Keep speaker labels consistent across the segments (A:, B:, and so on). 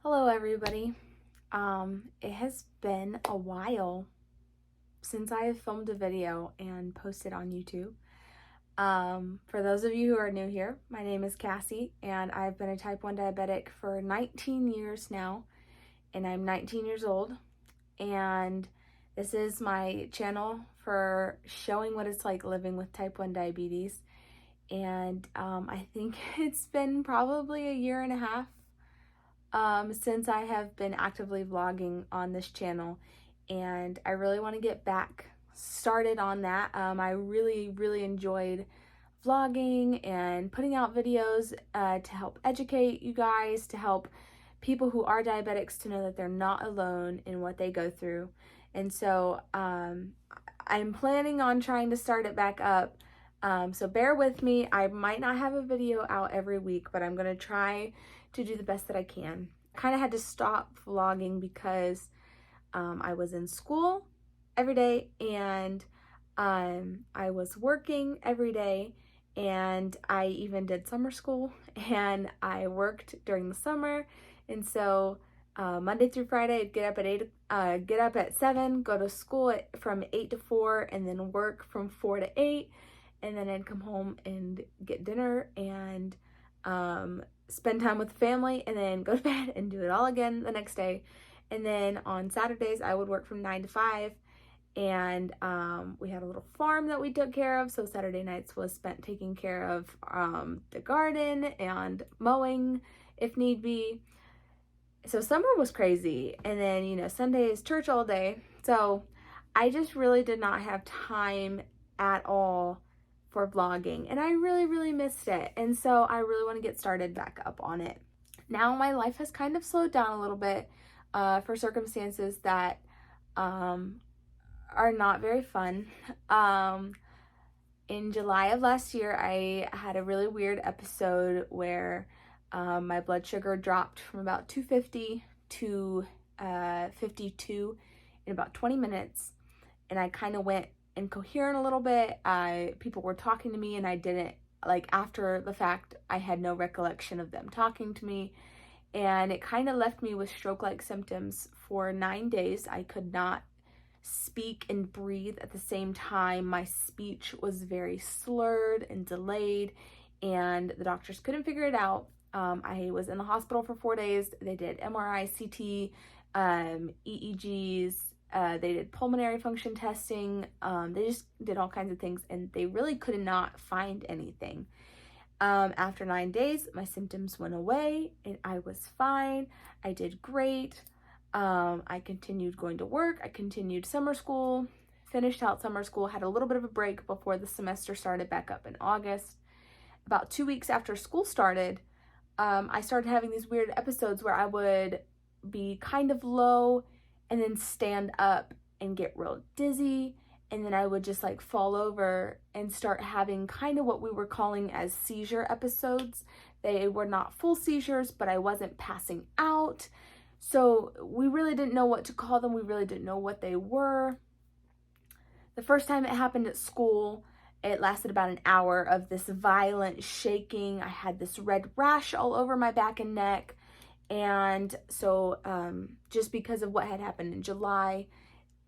A: Hello everybody. It has been a while since I have filmed a video and posted on YouTube. For those of you who are new here, my name is Cassie and I've been a type 1 diabetic for 19 years now, and I'm 19 years old, and this is my channel for showing what it's like living with type 1 diabetes. And I think it's been probably a year and a half since I have been actively vlogging on this channel, and I really want to get back started on that. I really enjoyed vlogging and putting out videos to help educate you guys, to help people who are diabetics to know that they're not alone in what they go through. And so I'm planning on trying to start it back up. So bear with me. I might not have a video out every week, but I'm going to try to do the best that I can. I kind of had to stop vlogging because I was in school every day, and I was working every day, and I even did summer school, and I worked during the summer. And so Monday through Friday, I'd get up at 7, go to school from 8 to 4, and then work from 4 to 8, and then I'd come home and get dinner and spend time with the family, and then go to bed and do it all again the next day. And then on Saturdays, I would work from 9 to 5, and we had a little farm that we took care of, so Saturday nights was spent taking care of the garden and mowing if need be. So summer was crazy, and then, you know, Sunday is church all day, so I just really did not have time at all for vlogging, and I really missed it. And so I really want to get started back up on it. Now my life has kind of slowed down a little bit for circumstances that are not very fun. In July of last year, I had a really weird episode where my blood sugar dropped from about 250 to 52 in about 20 minutes, and I kind of went incoherent a little bit. People were talking to me, and I didn't, like, after the fact, I had no recollection of them talking to me, and it kind of left me with stroke-like symptoms for 9 days. I could not speak and breathe at the same time. My speech was very slurred and delayed, and the doctors couldn't figure it out. I was in the hospital for 4 days. They did MRI, CT, EEGs, they did pulmonary function testing. They just did all kinds of things, and they really could not find anything. After 9 days, my symptoms went away, and I was fine. I did great. I continued going to work. I continued summer school, finished out summer school, had a little bit of a break before the semester started back up in August. About 2 weeks after school started, I started having these weird episodes where I would be kind of low and then stand up and get real dizzy, and then I would just like fall over and start having kind of what we were calling as seizure episodes. They were not full seizures, but I wasn't passing out. So we really didn't know what to call them. We really didn't know what they were. The first time it happened at school, it lasted about an hour of this violent shaking. I had this red rash all over my back and neck. And so just because of what had happened in July,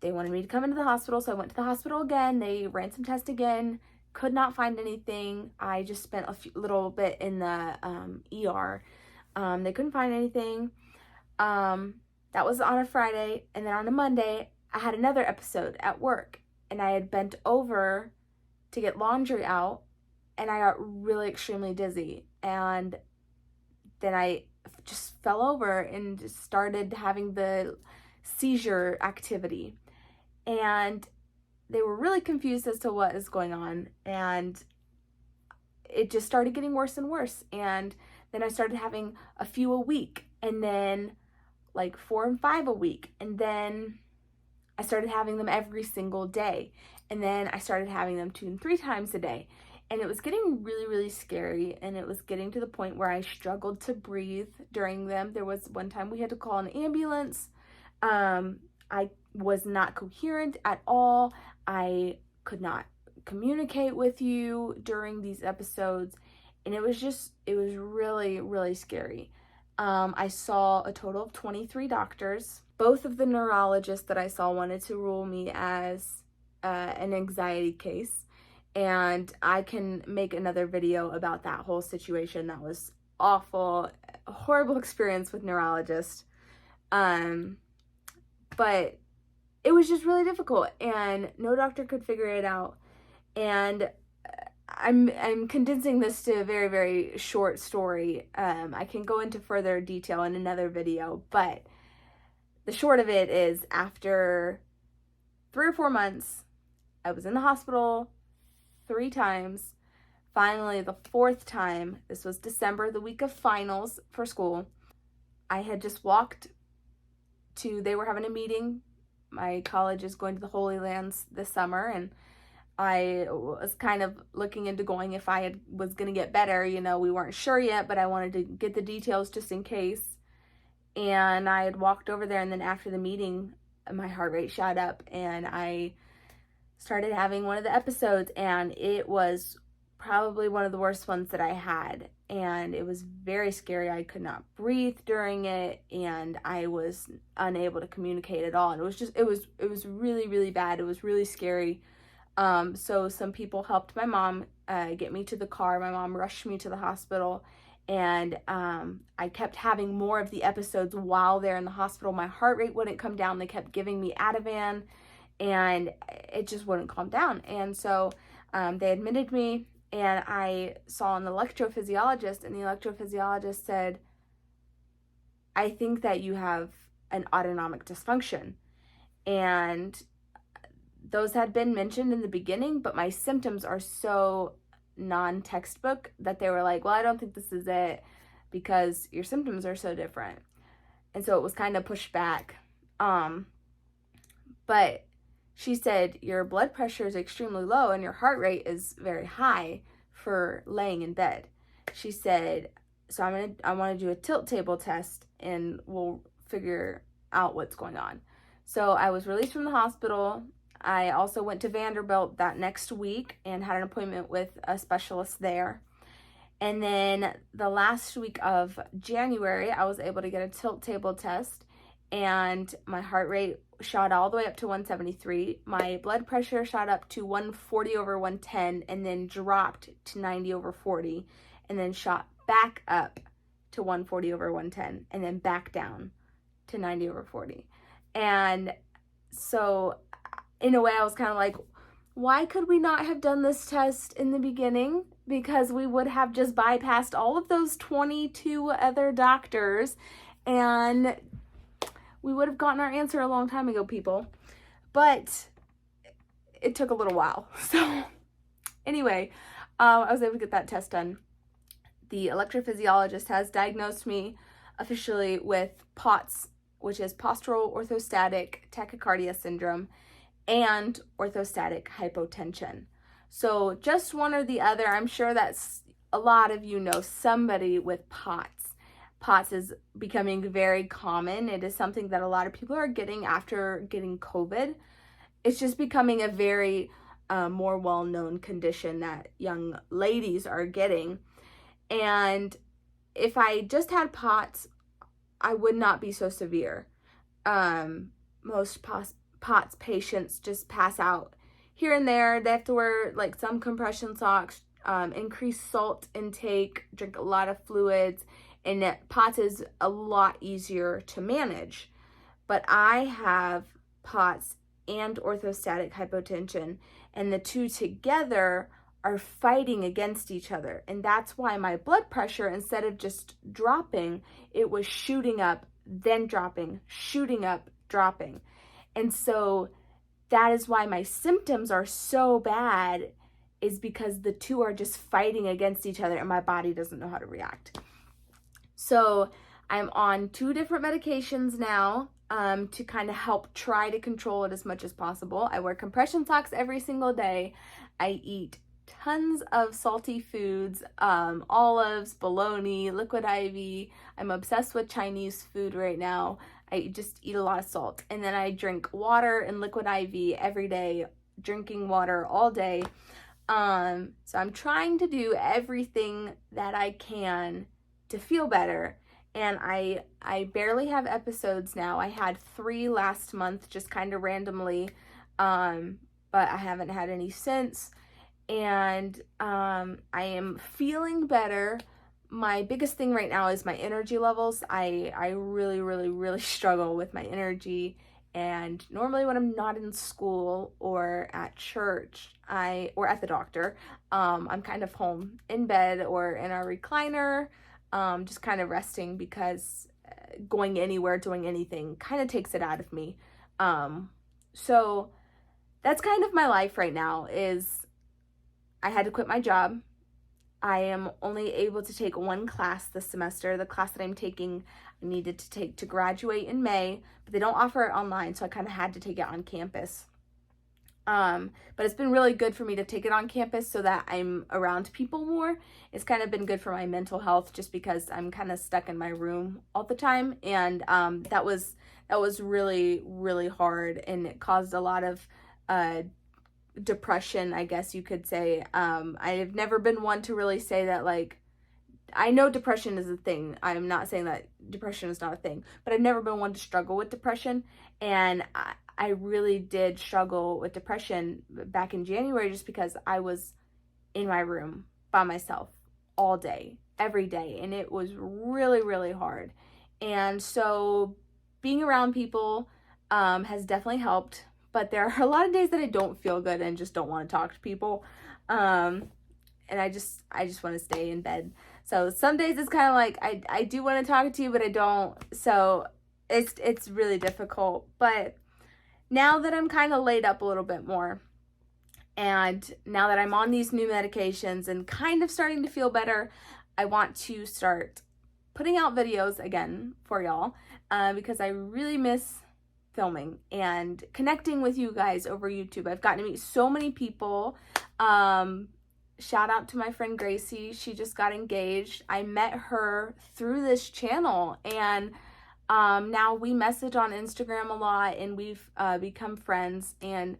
A: they wanted me to come into the hospital. So I went to the hospital again. They ran some tests again, could not find anything. I just spent a little bit in the ER. They couldn't find anything. That was on a Friday. And then on a Monday, I had another episode at work, and I had bent over to get laundry out, and I got really extremely dizzy. And then I just fell over and just started having the seizure activity. And they were really confused as to what is going on. And it just started getting worse and worse. And then I started having a few a week, and then like 4 and 5 a week. And then I started having them every single day. And then I started having them 2 and 3 times a day. And it was getting really scary, and it was getting to the point where I struggled to breathe during them. There was one time we had to call an ambulance. I was not coherent at all. I could not communicate with you during these episodes, and it was really scary. I saw a total of 23 doctors. Both of the neurologists that I saw wanted to rule me as an anxiety case, and I can make another video about that whole situation. That was awful, a horrible experience with neurologists. But it was just really difficult, and no doctor could figure it out. And I'm condensing this to a very, very short story. I can go into further detail in another video, but the short of it is, after 3 or 4 months, I was in the hospital 3 times. Finally, the 4th time, this was December, the week of finals for school, I had just walked to, they were having a meeting. My college is going to the Holy Lands this summer, and I was kind of looking into going if I was going to get better. You know, we weren't sure yet, but I wanted to get the details just in case. And I had walked over there, and then after the meeting, my heart rate shot up, and I started having one of the episodes, and it was probably one of the worst ones that I had. And it was very scary. I could not breathe during it, and I was unable to communicate at all. And it was really, really bad. It was really scary. So some people helped my mom get me to the car. My mom rushed me to the hospital, and I kept having more of the episodes while they're in the hospital. My heart rate wouldn't come down. They kept giving me Ativan, and it just wouldn't calm down. And so they admitted me, and I saw an electrophysiologist, and the electrophysiologist said, I think that you have an autonomic dysfunction. And those had been mentioned in the beginning, but my symptoms are so non-textbook that they were like, well, I don't think this is it because your symptoms are so different. And so it was kind of pushed back. But she said, your blood pressure is extremely low and your heart rate is very high for laying in bed. She said, so I want to do a tilt table test and we'll figure out what's going on. So I was released from the hospital. I also went to Vanderbilt that next week and had an appointment with a specialist there. And then the last week of January, I was able to get a tilt table test, and my heart rate shot all the way up to 173. My blood pressure shot up to 140/110 and then dropped to 90/40, and then shot back up to 140/110 and then back down to 90/40. And so in a way, I was kind of like, why could we not have done this test in the beginning? Because we would have just bypassed all of those 22 other doctors, and we would have gotten our answer a long time ago, people. But it took a little while. So anyway, I was able to get that test done. The electrophysiologist has diagnosed me officially with POTS, which is postural orthostatic tachycardia syndrome, and orthostatic hypotension. So just one or the other. I'm sure that's a lot of you know somebody with POTS. POTS is becoming very common. It is something that a lot of people are getting after getting COVID. It's just becoming a very more well-known condition that young ladies are getting. And if I just had POTS, I would not be so severe. Most POTS patients just pass out here and there. They have to wear like some compression socks, increase salt intake, drink a lot of fluids, and POTS is a lot easier to manage. But I have POTS and orthostatic hypotension, and the two together are fighting against each other. And that's why my blood pressure, instead of just dropping, it was shooting up, then dropping, shooting up, dropping. And so that is why my symptoms are so bad, is because the two are just fighting against each other and my body doesn't know how to react. So I'm on 2 different medications now to kind of help try to control it as much as possible. I wear compression socks every single day. I eat tons of salty foods, olives, bologna, liquid IV. I'm obsessed with Chinese food right now. I just eat a lot of salt. And then I drink water and liquid IV every day, drinking water all day. So I'm trying to do everything that I can to feel better. and I barely have episodes now. I had 3 last month, just kind of randomly, but I haven't had any since, and I am feeling better. My biggest thing right now is my energy levels. I really struggle with my energy, and normally when I'm not in school or at church, or at the doctor, I'm kind of home in bed or in a recliner, just kind of resting, because going anywhere, doing anything kind of takes it out of me. So that's kind of my life right now. Is I had to quit my job. I am only able to take 1 class this semester. The class that I'm taking, I needed to take to graduate in May, but they don't offer it online, so I kind of had to take it on campus. But it's been really good for me to take it on campus so that I'm around people more. It's kind of been good for my mental health, just because I'm kind of stuck in my room all the time, and that was really hard, and it caused a lot of depression, I guess you could say. I've never been one to really say that, like, I know depression is a thing. I'm not saying that depression is not a thing, but I've never been one to struggle with depression, and I really did struggle with depression back in January, just because I was in my room by myself all day, every day, and it was really hard. And so being around people has definitely helped, but there are a lot of days that I don't feel good and just don't want to talk to people, and I just want to stay in bed. So some days it's kind of like I do want to talk to you, but I don't. So it's really difficult. But now that I'm kind of laid up a little bit more, and now that I'm on these new medications and kind of starting to feel better, I want to start putting out videos again for y'all, because I really miss filming and connecting with you guys over YouTube. I've gotten to meet so many people. Shout out to my friend Gracie. She just got engaged. I met her through this channel, and now we message on Instagram a lot, and we've become friends, and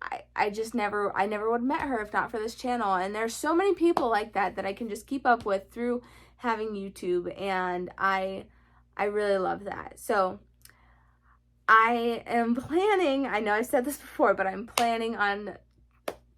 A: I never would have met her if not for this channel. And there's so many people like that I can just keep up with through having YouTube, and I really love that. So I am planning, I know I've said this before, but I'm planning on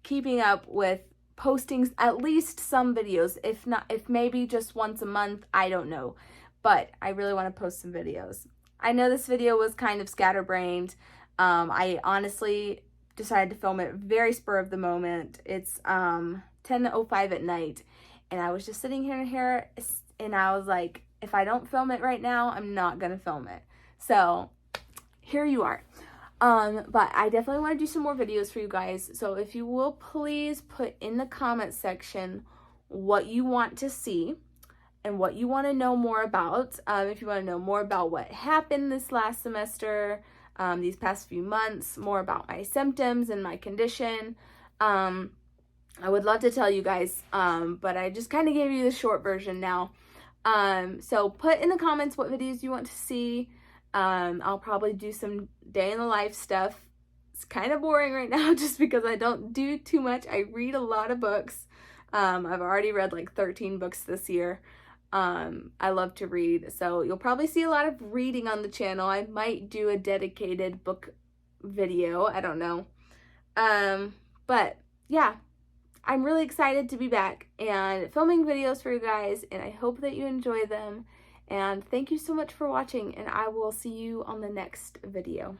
A: keeping up with posting at least some videos, if maybe just once a month, I don't know, but I really want to post some videos. I know this video was kind of scatterbrained. I honestly decided to film it very spur of the moment. It's 10:05 at night, and I was just sitting here, and I was like, if I don't film it right now, I'm not gonna film it. So here you are. But I definitely want to do some more videos for you guys. So if you will please put in the comment section what you want to see and what you want to know more about. If you want to know more about what happened this last semester, these past few months, more about my symptoms and my condition, I would love to tell you guys, but I just kind of gave you the short version now. So put in the comments what videos you want to see. I'll probably do some day in the life stuff. It's kind of boring right now just because I don't do too much. I read a lot of books. I've already read like 13 books this year. I love to read, so you'll probably see a lot of reading on the channel. I might do a dedicated book video, I don't know. But yeah, I'm really excited to be back and filming videos for you guys, and I hope that you enjoy them. And thank you so much for watching, and I will see you on the next video.